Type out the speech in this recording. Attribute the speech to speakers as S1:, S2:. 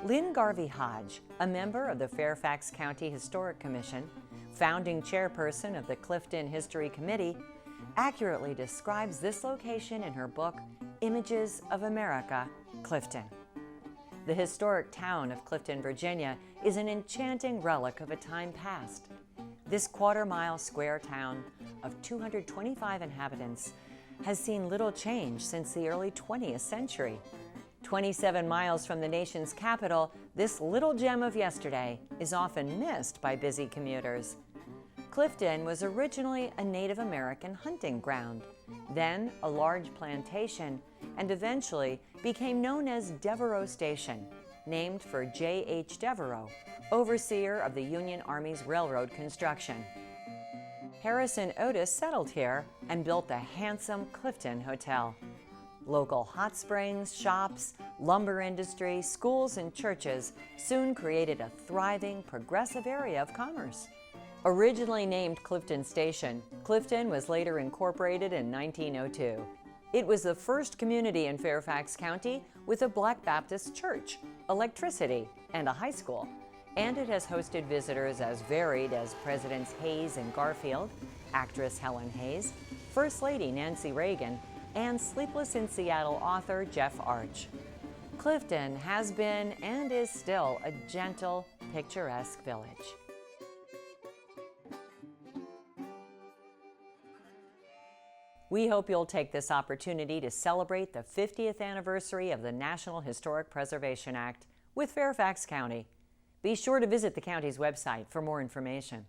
S1: Lynn Garvey Hodge, a member of the Fairfax County Historic Commission, founding chairperson of the Clifton History Committee, accurately describes this location in her book, Images of America, Clifton. The historic town of Clifton, Virginia is an enchanting relic of a time past. This quarter-mile square town of 225 inhabitants has seen little change since the early 20th century. 27 miles from the nation's capital, this little gem of yesterday is often missed by busy commuters. Clifton was originally a Native American hunting ground, then a large plantation, and eventually became known as Devereux Station, named for J.H. Devereux, overseer of the Union Army's railroad construction. Harrison Otis settled here and built the handsome Clifton Hotel. Local hot springs, shops, lumber industry, schools, and churches soon created a thriving, progressive area of commerce. Originally named Clifton Station, Clifton was later incorporated in 1902. It was the first community in Fairfax County with a Black Baptist church, electricity, and a high school. And it has hosted visitors as varied as Presidents Hayes and Garfield, actress Helen Hayes, First Lady Nancy Reagan, and Sleepless in Seattle author Jeff Arch. Clifton has been and is still a gentle, picturesque village. We hope you'll take this opportunity to celebrate the 50th anniversary of the National Historic Preservation Act with Fairfax County. Be sure to visit the county's website for more information.